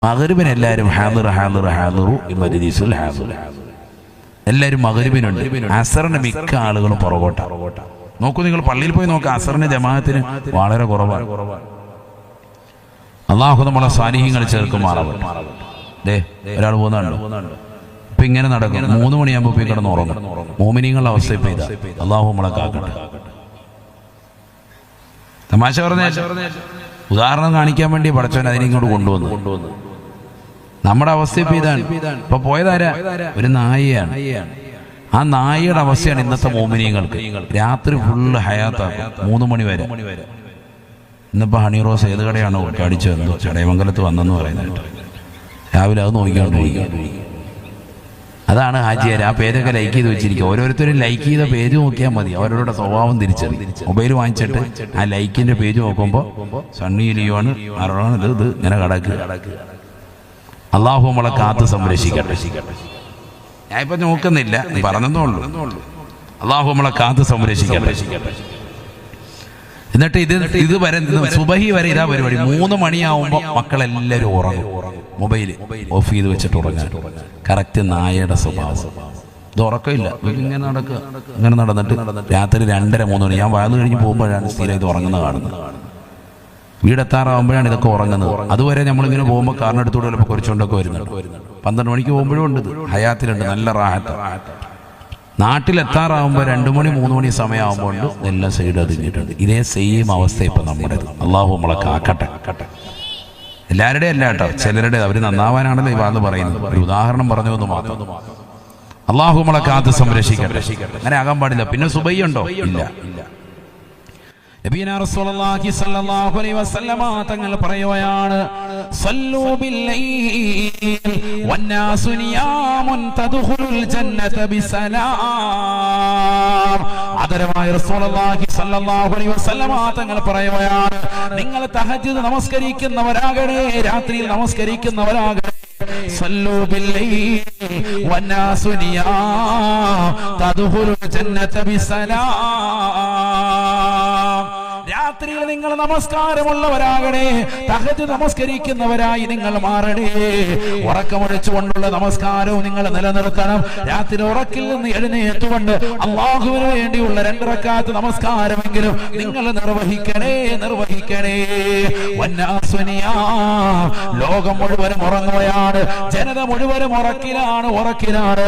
മഗ്‌രിബിന് എല്ലാവരും ഹാദിർ ഹാദിർ ഹാദിറു മജ്ലിസുൽ ഹാദിർ, എല്ലാവരും മഗ്‌രിബിനുണ്ട്. അസറിന് മിക്ക ആളുകളും പുറകോട്ടാ. നോക്കൂ, നിങ്ങൾ പള്ളിയിൽ പോയി നോക്കുക, അസറിന്റെ ജമാഅത്തിന് വളരെ കുറവാണ്. അള്ളാഹു നമ്മളെ സാലിഹ്യങ്ങൾ ചേർക്കുമാറാവട്ടെ. ഒരാൾ പോകുന്നുണ്ട്, ഇപ്പൊ ഇങ്ങനെ നടക്കും, 3 മണിയാകുമ്പോൾ പോയി കിടന്ന് ഉറങ്ങും. മോമിനീങ്ങളുടെ അവസ്ഥ ഇപ്പൊ ഇതാ. അള്ളാഹു നമ്മളെ കാക്കട്ടെ. തമാശ പറഞ്ഞ ഉദാഹരണം കാണിക്കാൻ വേണ്ടി പടച്ചവൻ അതിനെ ഇങ്ങോട്ട് കൊണ്ടുവന്നു. നമ്മുടെ അവസ്ഥ ഇപ്പൊ ഇതാണ്. ഇപ്പൊ പോയതാരാ? ഒരു നായയാണ്. ആ നായയുടെ അവസ്ഥയാണ് ഇന്നത്തെ മോമിനീങ്ങൾക്ക്. രാത്രി ഫുള്ള് ഹയാത്താക്കും, 3 മണി വരെ. ഇന്നിപ്പോ ഹണി റോസ് ഏത് കടയാണോ അടിച്ചു വന്നു, ചടയമംഗലത്ത് വന്നെന്ന് പറയുന്നത്. രാവിലെ അത് നോക്കിയാണ്. അതാണ് ഹാജിയാർ. ആ പേരൊക്കെ ലൈക്ക് ചെയ്ത് വെച്ചിരിക്കുക. ഓരോരുത്തരും ലൈക്ക് ചെയ്ത പേജ് നോക്കിയാൽ മതി, അവരുടെ സ്വഭാവം തിരിച്ചറിയും. മൊബൈൽ വാങ്ങിച്ചിട്ട് ആ ലൈക്കിന്റെ പേജ് നോക്കുമ്പോൾ സണ്ണി ലിയോണ് ഇത് ഇങ്ങനെ കടക്കുക. അള്ളാഹു നമ്മളെ കാത്ത് സംരക്ഷിക്കട്ടെ. ഞാൻ ഇപ്പൊ നോക്കുന്നില്ല, പറഞ്ഞതേ ഉള്ളൂ. അള്ളാഹു നമ്മളെ കാത്ത് സംരക്ഷിക്കട്ടെ. എന്നിട്ട് ഇത് വരെ സുബഹി വരെ ഇതാ പരിപാടി. 3 മണിയാവുമ്പോൾ മക്കളെല്ലാവരും ഉറങ്ങും. മൊബൈല് ഓഫ് ചെയ്ത് വെച്ചിട്ട് ഉറങ്ങാൻ. കറക്റ്റ് നായയുടെ സ്വഭാവം. ഇത് ഉറക്കമില്ല, ഇങ്ങനെ നടക്കുക. ഇങ്ങനെ നടന്നിട്ട് രാത്രി 2:30-3 മണി, ഞാൻ വായു കഴിഞ്ഞ് പോകുമ്പോഴാണ് സ്ഥിരം ഇത് ഉറങ്ങുന്നത് കാണുന്നത്. വീടെത്താറാവുമ്പോഴാണ് ഇതൊക്കെ ഉറങ്ങുന്നത്. അതുവരെ നമ്മളിങ്ങനെ പോകുമ്പോൾ കാറിനടുത്തൂടെ ചിലപ്പോൾ കുറച്ചുകൊണ്ടൊക്കെ വരുന്നുണ്ട്. 12 മണിക്ക് പോകുമ്പോഴും ഉണ്ട്. ഇത് ഹയാത്തിലുണ്ട്, നല്ല റാഹത്ത്. നാട്ടിലെത്താറാവുമ്പോൾ 2 മണി 3 മണി സമയമാകുമ്പോൾ എല്ലാം സൈഡ് അതിങ്ങിയിട്ടുണ്ട്. ഇതേ സെയിം അവസ്ഥ ഇപ്പം നമ്മുടെ. അള്ളാഹു നമ്മളെ കാക്കട്ടെ. എല്ലാവരുടെയും അല്ല കേട്ടോ, ചിലരുടെ. അവർ നന്നാവാനാണല്ലോ ഈ വാന്ന് പറയുന്നത്. ഒരു ഉദാഹരണം പറഞ്ഞു എന്ന് മാത്രം. അള്ളാഹു നമ്മളെ കാത്ത് സംരക്ഷിക്കട്ടെ. അങ്ങനെ ആകാൻ പാടില്ല. പിന്നെ സുബഹി ഉണ്ടോ? ഇല്ല. നബിയനാ റസൂലുള്ളാഹി സ്വല്ലല്ലാഹു അലൈഹി വസല്ലമ തങ്ങൾ പറയുകയാണ്, സല്ലൂ ബില്ലൈൽ വന്നാസു നിയാമുൻ തദ്ഖുലുൽ ജന്നത ബിസലാം. ആദരവായ റസൂലുള്ളാഹി സ്വല്ലല്ലാഹു അലൈഹി വസല്ലമ തങ്ങൾ പറയുകയാണ്, നിങ്ങൾ തഹജ്ജുദ് നമസ്കരിക്കുന്നവരാകണേ, രാത്രിയിൽ നമസ്കരിക്കുന്നവരാകണേ. സല്ലൂ ബില്ലൈൽ വന്നാസു നിയാം തദ്ഖുലുൽ ജന്നത ബിസലാം. രാത്രിയിൽ നിങ്ങൾ നമസ്കാരമുള്ളവരാകണേ, തഹജ്ജുദ് നമസ്കരിക്കുന്നവരായി നിങ്ങൾ മാറണേ. ഉറക്കമൊഴിച്ചുകൊണ്ടുള്ള നമസ്കാരവും നിങ്ങൾ നിലനിർത്തണം. രാത്രി ഉറക്കിൽ നിന്ന് എഴുന്നേറ്റുകൊണ്ട് അല്ലാഹുവിന് വേണ്ടിയുള്ള 2 റക്അത്ത് നമസ്കാരമെങ്കിലും നിങ്ങൾ നിർവഹിക്കണേ. ലോകം മുഴുവനും ഉറങ്ങുകയാണ്, ജനത മുഴുവനും ഉറക്കിലാണ്.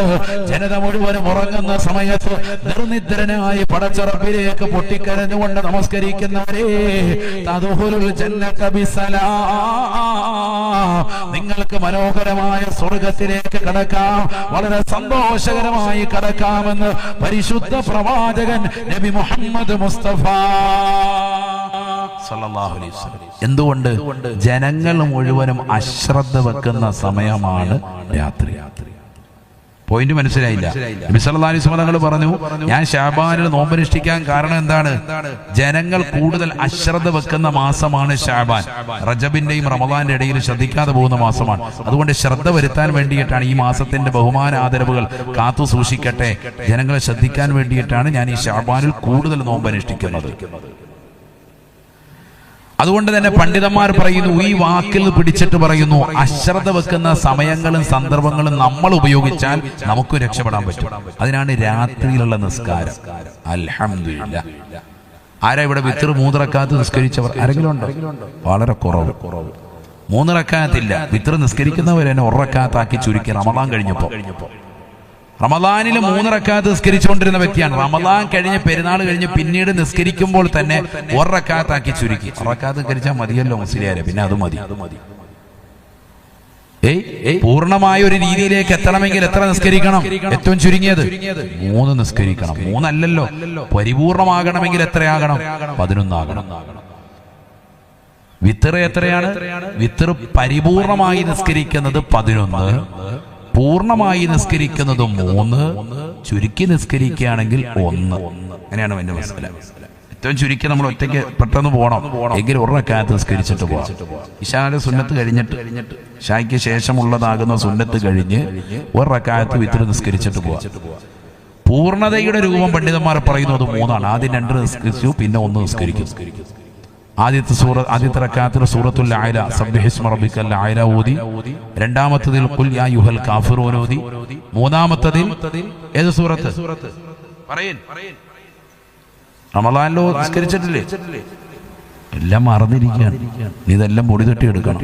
ജനത മുഴുവനും ഉറങ്ങുന്ന സമയത്ത് നിർനിദ്രനായി പടച്ചറപ്പിലേക്ക് പൊട്ടിക്കരഞ്ഞുകൊണ്ട് നമസ്കരിക്കുന്നവരെ നിങ്ങൾക്ക് മനോഹരമായ സ്വർഗത്തിലേക്ക് കടക്കാം, വളരെ സന്തോഷകരമായി കടക്കാമെന്ന് പരിശുദ്ധ പ്രവാചകൻ നബി മുഹമ്മദ് മുസ്തഫ സല്ലല്ലാഹു അലൈഹി വസല്ലം. എന്തുകൊണ്ട്? ജനങ്ങൾ മുഴുവനും അശ്രദ്ധ വെക്കുന്ന സമയമാണ് രാത്രി. പോയിന്റ് മനസ്സിലായില്ല? നബി സല്ലല്ലാഹു അലൈഹി വസല്ലം തങ്ങൾ പറഞ്ഞു, ഞാൻ ശഅബാനിൽ നോമ്പനുഷ്ഠിക്കാൻ കാരണം എന്താണ്? ജനങ്ങൾ കൂടുതൽ അശ്രദ്ധ വെക്കുന്ന മാസമാണ് ശഅബാൻ. റജബിന്റെയും റമദാന്റെ ഇടയിൽ ശ്രദ്ധിക്കാതെ പോകുന്ന മാസമാണ്. അതുകൊണ്ട് ശ്രദ്ധ വരുത്താൻ വേണ്ടിയിട്ടാണ് ഈ മാസത്തിന്റെ ബഹുമാന ആദരവുകൾ കാത്തു സൂക്ഷിക്കട്ടെ, ജനങ്ങളെ ശ്രദ്ധിക്കാൻ വേണ്ടിയിട്ടാണ് ഞാൻ ഈ ശഅബാനിൽ കൂടുതൽ നോമ്പനുഷ്ഠിക്കുന്നത്. അതുകൊണ്ട് തന്നെ പണ്ഡിതന്മാർ പറയുന്നു, ഈ വാക്കിൽ പിടിച്ചിട്ട് പറയുന്നു, അശ്രദ്ധ വെക്കുന്ന സമയങ്ങളും സന്ദർഭങ്ങളും നമ്മൾ ഉപയോഗിച്ചാൽ നമുക്ക് രക്ഷപ്പെടാൻ പറ്റും. അതിനാണ് രാത്രിയിലുള്ള നിസ്കാരം. അൽഹംദുലില്ലാഹ്. ആരാ ഇവിടെ വിത്ർ 3 റക്അത്ത് നിസ്കരിച്ചവർ ആരെങ്കിലും ഉണ്ടോ? വളരെ കുറവ്. 3 റക്അത്തില്ല. വിത്ർ നിസ്കരിക്കുന്നവർ തന്നെ 1 റക്അത്താക്കി ചുരുക്കി റമദാൻ കഴിഞ്ഞപ്പോ. റമദാനിൽ 3 റക്അത്ത് നിസ്കരിച്ചുകൊണ്ടിരുന്ന വ്യക്തിയാണ്. റമദാൻ കഴിഞ്ഞ് പെരുന്നാൾ കഴിഞ്ഞ് പിന്നീട് നിസ്കരിക്കുമ്പോൾ തന്നെ 1 റക്അത്താക്കി ചുരുക്കി. 1 റക്അത്ത് നിസ്കരിച്ചാൽ മതിയല്ലോ മുസ്ലിയാരെ, പിന്നെ അത് മതി. പൂർണ്ണമായ ഒരു രീതിയിലേക്ക് എത്തണമെങ്കിൽ എത്ര നിസ്കരിക്കണം? ഏറ്റവും ചുരുങ്ങിയത് 3 നിസ്കരിക്കണം. 3 അല്ലല്ലോ, പരിപൂർണമാകണമെങ്കിൽ എത്രയാകണം? 11 ആകണം. വിത്തർ എത്രയാണ്? വിത്തർ പരിപൂർണമായി നിസ്കരിക്കുന്നത് 11, പൂർണ്ണമായി നിസ്കരിക്കുന്നത് 3, ചുരുക്കി നിസ്കരിക്കുകയാണെങ്കിൽ 1. അങ്ങനെയാണ് എന്റെ മനസ്സില. ഏറ്റവും ചുരുക്കി നമ്മൾ ഒറ്റയ്ക്ക് പെട്ടെന്ന് പോകണം എങ്കിൽ 1 റക്അത്ത് നിസ്കരിച്ചിട്ട് പോകാം. ഇശായുടെ സുന്നത്ത് കഴിഞ്ഞിട്ട്, ഇശായ്ക്ക് ശേഷമുള്ളതാകുന്ന സുന്നത്ത് കഴിഞ്ഞ് 1 റക്അത്ത് വിത്ർ നിസ്കരിച്ചിട്ട് പോകാം. പൂർണ്ണതയുടെ രൂപം പണ്ഡിതന്മാർ പറയുന്നത് 3 ആണ്. ആദ്യം 2 നിസ്കരിച്ചു, പിന്നെ 1 നിസ്കരിക്കും. ആദ്യത്തെ റക്അത്തിൽ സൂറത്തുൽ അഅല സബ്ബിഹിസ്മ റബ്ബിക്കൽ അഅല ഓതി, രണ്ടാമത്തേതിൽ ഖുൽ യാ അയ്യുഹൽ കാഫിറൂൻ ഓതി, മൂന്നാമത്തേതിൽ ഏത് സൂറത്ത് പറയൻ? റമളാനിലോ നിസ്കരിച്ചിട്ടില്ലേ? എല്ലാം മറന്നിരിക്കുകയാണ്. ഇതെല്ലാം പൊടി തട്ടി എടുക്കണം.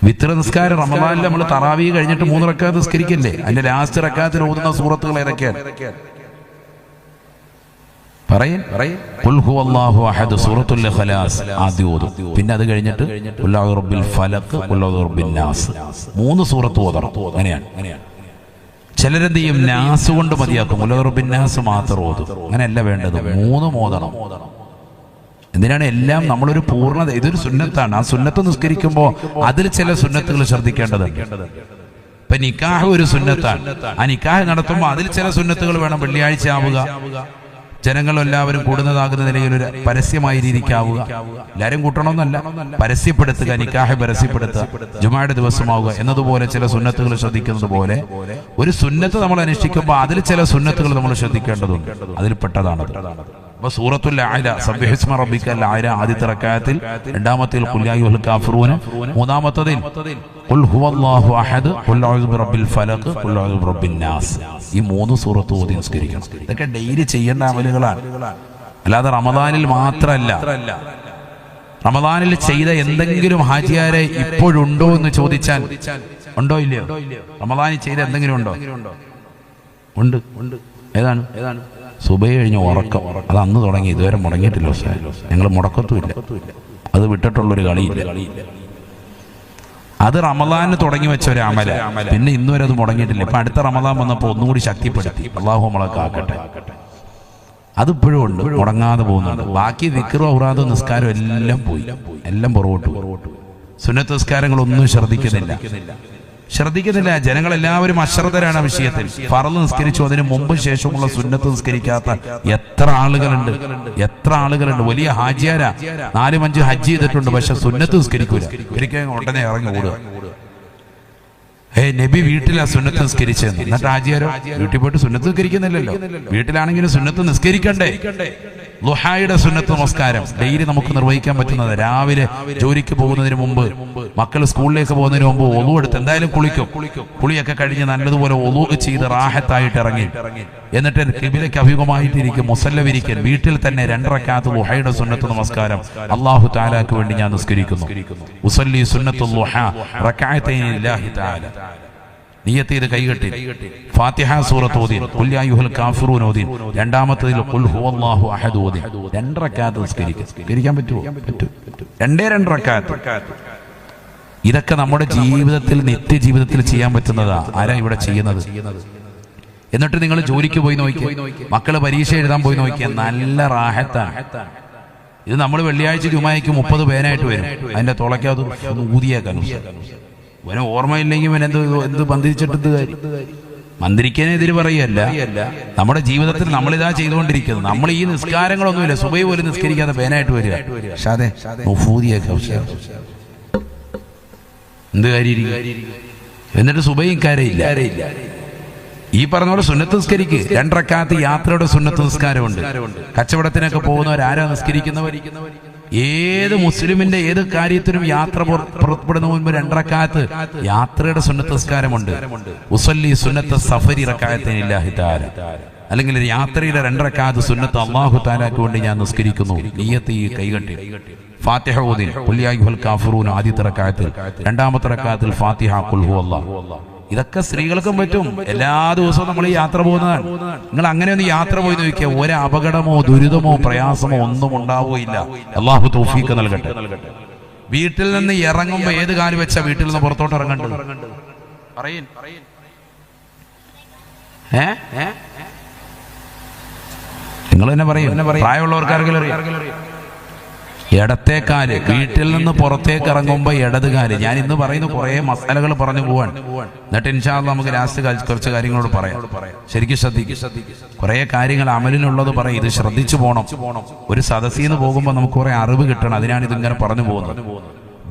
വിത്ർ നിസ്കാരം റമളാനിൽ നമ്മൾ തറാവീഹ് കഴിഞ്ഞിട്ട് 3 റക്അത്ത് നിസ്കരിക്കില്ലേ? അതിന്റെ ലാസ്റ്റ് റക്അത്തിൽ ഓതുന്ന സൂറത്തുകൾ ഏതൊക്കെയാണ്? ഖുൽ ഹുവല്ലാഹു അഹദ് സൂറത്തുൽ ഇഖ്ലാസ് ആദ്യം ഓതും. പിന്നെ അത് കഴിഞ്ഞിട്ട് ഖുൽ അഊദു ബിറബ്ബിൽ ഫലഖ്, ഖുൽ അഊദു ബിറബ്ബിൻ നാസ്, 3 സൂറത്ത് ഓതണം. അങ്ങനെയാണ്. ചിലരെന്ത് ചെയ്യും? നാസ് കൊണ്ട് മതിയാക്കും, ഖുൽ അഊദു ബിറബ്ബിൻ നാസ് മാത്രം ഓതും. അങ്ങനെയല്ല വേണ്ടത്, 3 ഓതണം. എന്തിനാണ്? എല്ലാം നമ്മളൊരു പൂർണ്ണത. ഇതൊരു സുന്നത്താണ്. ആ സുന്നത്ത് നിസ്കരിക്കുമ്പോൾ അതിൽ ചില സുന്നത്തുകൾ ശ്രദ്ധിക്കേണ്ടതുണ്ട്. ഇപ്പൊ നിക്കാഹ് ഒരു സുന്നത്താണ്. ആ നിക്കാഹ് നടത്തുമ്പോൾ അതിൽ ചില സുന്നത്തുകൾ വേണം. വെള്ളിയാഴ്ച ആവുക, ജനങ്ങളെല്ലാവരും കൂടുന്നതാകുന്ന നിലയിൽ ഒരു പരസ്യമായ രീതിക്കാവുക. എല്ലാവരും കൂട്ടണമെന്നല്ല, പരസ്യപ്പെടുത്തുക, നിക്കാഹ് പരസ്യപ്പെടുത്തുക, ജുമായുടെ ദിവസമാവുക എന്നതുപോലെ ചില സുന്നത്തുകൾ ശ്രദ്ധിക്കുന്നത് പോലെ ഒരു സുന്നത്ത് നമ്മൾ അനുഷ്ഠിക്കുമ്പോൾ അതിൽ ചില സുന്നത്തുകൾ നമ്മൾ ശ്രദ്ധിക്കേണ്ടതുണ്ട്. അതിൽപ്പെട്ടതാണ്. അപ്പൊ സൂറത്തുൽ അഅല സബ്ബിഹിസ്മ റബ്ബിക്കൽ അഅല ആദ്യത്തെ റക്അത്തിൽ, രണ്ടാമത്തേതിൽ ഖുൽ യാ അയ്യുഹൽ കാഫിറൂൻ, മൂന്നാമത്തേതിൽ ഖുൽ ഹുവല്ലാഹു അഹദ്, ഖുൽ അഊദു ബിറബ്ബിൽ ഫലഖ്, ഖുൽ അഊദു ബിറബ്ബിൻ നാസ്. ഈ 3 സൂറത്ത് ഓതി നിസ്കരിക്കണം. ഇതൊക്കെ ഡെയിലി ചെയ്യേണ്ട അമലുകളാണ്. അല്ലാതെ റമദാനിൽ മാത്രമല്ല. റമദാനിൽ ചെയ്ത എന്തെങ്കിലും ഹാജിയാരെ ഇപ്പോഴുണ്ടോ എന്ന് ചോദിച്ചാൽ ഉണ്ടോ ഇല്ലയോ? റമദാനിൽ ചെയ്ത എന്തെങ്കിലും ഉണ്ടോ? ഉണ്ട്. ഏതാണ്? സുബഹി കഴിഞ്ഞ ഉറക്കം. അത് അന്ന് തുടങ്ങി, ഇതുവരെ മുടങ്ങിയിട്ടില്ല. ഞങ്ങൾ മുടക്കത്തുമില്ല. അത് വിട്ടിട്ടുള്ളൊരു കളിയില്ല. അത് റമദാനിന് തുടങ്ങി വെച്ച ഒരു അമല. പിന്നെ ഇന്നുവരെ അത് മുടങ്ങിയിട്ടില്ല. ഇപ്പൊ അടുത്ത റമദാൻ വന്നപ്പോൾ ഒന്നുകൂടി ശക്തിപ്പെടുത്തി. അല്ലാഹു നമ്മളെ കാക്കട്ടെ. അതിപ്പോഴും ഉണ്ട്, മുടങ്ങാതെ പോകുന്നുണ്ട്. ബാക്കി ദിക്റും ഔറാദും നിസ്കാരം എല്ലാം പോയി, എല്ലാം പുറകോട്ട്. സുന്നത്ത് നിസ്കാരങ്ങളൊന്നും ശ്രദ്ധിക്കുന്നില്ല. ജനങ്ങളെല്ലാവരും അശ്രദ്ധരാണ് ആ വിഷയത്തിൽ. ഫർള് നിസ്കരിച്ചു, അതിന് മുമ്പ് ശേഷമുള്ള സുന്നത്ത് നിസ്കരിക്കാത്ത എത്ര ആളുകളുണ്ട്. വലിയ ഹാജിയാരാ, 4-5 ഹജ്ജ് ചെയ്തിട്ടുണ്ട്, പക്ഷെ സുന്നത്ത് നിസ്കരിക്കൂല. ഒരിക്കലും ഉടനെ ഇറങ്ങി ഓടുക. നബി വീട്ടിലാ സുന്നത്ത് നിസ്കരിച്ചെന്ന്. എന്നിട്ട് ഹാജിയാരോ വീട്ടിൽ പോയിട്ട് സുന്നത്ത് നിസ്കരിക്കുന്നില്ലല്ലോ. വീട്ടിലാണെങ്കിലും സുന്നത്ത് നിസ്കരിക്കണ്ടേ? ളുഹായുടെ സുന്നത്ത് നമസ്കാരം ഡെയിലി നമുക്ക് നിർവഹിക്കാൻ പറ്റുന്നത്. രാവിലെ ജോലിക്ക് പോകുന്നതിന് മുമ്പ്, മക്കൾ സ്കൂളിലേക്ക് പോകുന്നതിന് മുമ്പ് ഒളു എടുത്ത് എന്തായാലും കുളിക്കും. കുളിയൊക്കെ കഴിഞ്ഞ് നല്ലതുപോലെ ഒളു ചെയ്ത് റാഹത്തായിട്ട് ഇറങ്ങി, എന്നിട്ട് ഖിബിലയ്ക്ക് അഭിമുഖമായിട്ടിരിക്കും, മുസല്ലവിരിക്കൽ. വീട്ടിൽ തന്നെ 2 റക്അത്ത് ളുഹയുടെ സുന്നത്ത് നമസ്കാരം അല്ലാഹു തആലക്ക് വേണ്ടി ഞാൻ നിസ്കരിക്കുന്നു. ഉസല്ലി സുന്നത്തുൽ ളുഹ റക്അത്തൈനി ലില്ലാഹി തആല. നിയ്യത്ത് ചെയ്ത് കൈകെട്ടി ഫാത്തിഹ സൂറത്ത് ഓതി, ഖുൽ യാ അയ്യുഹൽ കാഫിറൂൻ ഓതി, രണ്ടാമത്തേതിൽ ഖുൽ ഹുവല്ലാഹു അഹദ് ഓതി. 2 റക്അത്ത് നിസ്കരിക്കാൻ പറ്റുമോ? പറ്റും. 2 റക്അത്ത്. ഇതൊക്കെ നമ്മുടെ ജീവിതത്തിൽ, നിത്യജീവിതത്തിൽ ചെയ്യാൻ പറ്റുന്നതാ. ആരാ ഇവിടെ ചെയ്യുന്നത്? എന്നിട്ട് നിങ്ങൾ ജോലിക്ക് പോയി നോക്കി, മക്കള് പരീക്ഷ എഴുതാൻ പോയി നോക്കിയ നല്ല റാഹത്താണ്. ഇത് നമ്മൾ വെള്ളിയാഴ്ച ജുമായ്ക്ക് 30 പേനായിട്ട് വരും. അതിന്റെ തുളയ്ക്കത് ഊതിയേക്കാൻ ഇവന് ഓർമ്മയില്ലെങ്കിൽ ഇവൻ എന്ത് ബന്ധിച്ചിട്ട് കാര്യം? മന്ത്രിക്കാനെതിര് പറയല്ല. നമ്മുടെ ജീവിതത്തിൽ നമ്മളിതാ ചെയ്തുകൊണ്ടിരിക്കുന്നത്. നമ്മൾ ഈ നിസ്കാരങ്ങളൊന്നുമില്ല, സുബഹി പോലും നിസ്കരിക്കാതെ പേനായിട്ട് വരിക. എന്ത് കാര്യം? എന്നിട്ട് സുബഹിയും കാര്യമില്ല. ഈ പറഞ്ഞ പോലെ സുന്നത്ത് നിസ്കരിക്ക്. 2 റക്അത്ത് യാത്രയുടെ സുന്നത്ത് നിസ്കാരമുണ്ട്. കച്ചവടത്തിനൊക്കെ പോകുന്നവരാരാ നിസ്കരിക്കുന്നവർ? ഏത് മുസ്ലിമിന്റെ ഏത് കാര്യത്തിനും യാത്ര പുറപ്പെടുന്ന മുൻപ് 2 റക്അത്ത് യാത്രയുടെ സുന്നത്ത് നിസ്കാരമുണ്ട്. ഉസല്ലി സുന്നത്ത് സഫരി റക്അത്തൈനി ലില്ലാഹി തആല. അല്ലെങ്കിൽ യാത്രയുടെ 2 റക്അത്ത് സുന്നത്ത് അല്ലാഹു തആലക്ക് വേണ്ടി ഞാൻ നിസ്കരിക്കുന്നു. നിയ്യത്ത് കൈകെട്ടി ഫാത്തിഹ ഓതി, ഖുൽ യാ അയ്യുഹൽ കാഫിറൂൻ ആദ്യത്തെ റക്അത്തിൽ, രണ്ടാമത്തെ റക്അത്തിൽ ഫാത്തിഹ ഖുൽ ഹുവല്ലാഹ്. ഇതൊക്കെ സ്ത്രീകൾക്കും പറ്റും. എല്ലാ ദിവസവും നമ്മൾ ഈ യാത്ര പോകുന്നതാണ്. നിങ്ങൾ അങ്ങനെ ഒന്ന് യാത്ര പോയി നോക്കിയാൽ ഒരു അപകടമോ ദുരിതമോ പ്രയാസമോ ഒന്നും ഉണ്ടാവുകയില്ല. അല്ലാഹു തൗഫീഖ് നൽകട്ടെ. വീട്ടിൽ നിന്ന് ഇറങ്ങുമ്പോൾ ഏത് കാല് വെച്ചാ വീട്ടിൽ നിന്ന് പുറത്തോട്ട് ഇറങ്ങേണ്ടത്? നിങ്ങൾ തന്നെ പറയും. പ്രായമുള്ളവർക്ക് ആർക്കെങ്കിലും അറിയാം? ഇടത്തെ കാല്. വീട്ടിൽ നിന്ന് പുറത്തേക്ക് ഇറങ്ങുമ്പോൾ ഇടത് കാല്. ഞാൻ ഇന്ന് പറയുന്ന കുറെ മസാലകൾ പറഞ്ഞു പോവാൻ. എന്നിട്ട് ഇൻഷാ അല്ലാഹ് നമുക്ക് ലാസ്റ്റ് കുറച്ച് കാര്യങ്ങളോട് പറയാം. ശരിക്കും ശ്രദ്ധിക്കും. കുറെ കാര്യങ്ങൾ അമലിനുള്ളത് പറയും. ഇത് ശ്രദ്ധിച്ചു പോകണം. ഒരു സദസ്സിൽ നിന്ന് പോകുമ്പോൾ നമുക്ക് കുറെ അറിവ് കിട്ടണം. അതിനാണ് ഇതിങ്ങനെ പറഞ്ഞു പോകുന്നത്.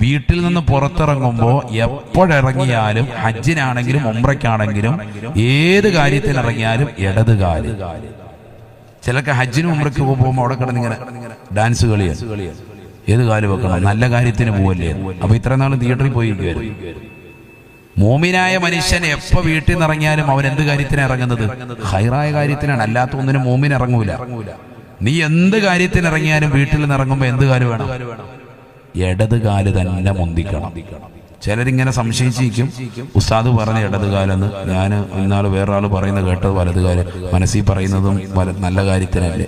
വീട്ടിൽ നിന്ന് പുറത്തിറങ്ങുമ്പോൾ എപ്പോഴിറങ്ങിയാലും, ഹജ്ജിനാണെങ്കിലും ഉംറയ്ക്കാണെങ്കിലും ഏത് കാര്യത്തിനിറങ്ങിയാലും ഇടത് കാല്. ചിലർക്ക് ഹജ്ജിനും ഉംറയ്ക്ക് പോകുമ്പോൾ അവിടെ കിടന്നിങ്ങനെ ഡാൻസ് കളിയാണ്. ഏത് കാല് വെക്കണം? നല്ല കാര്യത്തിന് പോവല്ലേ? അപ്പൊ ഇത്ര നാൾ തിയേറ്ററിൽ പോയിരിക്കുവായിരുന്നു. മോമിനായ മനുഷ്യൻ എപ്പോ വീട്ടിൽ നിന്ന് ഇറങ്ങിയാലും അവൻ എന്ത് കാര്യത്തിനാണ് ഇറങ്ങുന്നത്? ഹൈറായ കാര്യത്തിനാണ്. അല്ലാത്ത ഒന്നിനും മോമിൻ ഇറങ്ങൂല. നീ എന്ത് കാര്യത്തിന് ഇറങ്ങിയാലും വീട്ടിൽ നിന്ന് ഇറങ്ങുമ്പോ എന്ത് കാല് വേണം? ഇടത് കാല് തന്നെ മുന്തിക്കണം. ചിലരിങ്ങനെ സംശയിച്ചിരിക്കും, ഉസ്താദ് പറഞ്ഞ ഇടത് കാലെന്ന്. ഞാൻ ഇന്നാൾ വേറൊരാൾ പറയുന്നത് കേട്ടത് വലത് കാല്, മനസ്സിൽ പറയുന്നതും നല്ല കാര്യത്തിനല്ലേ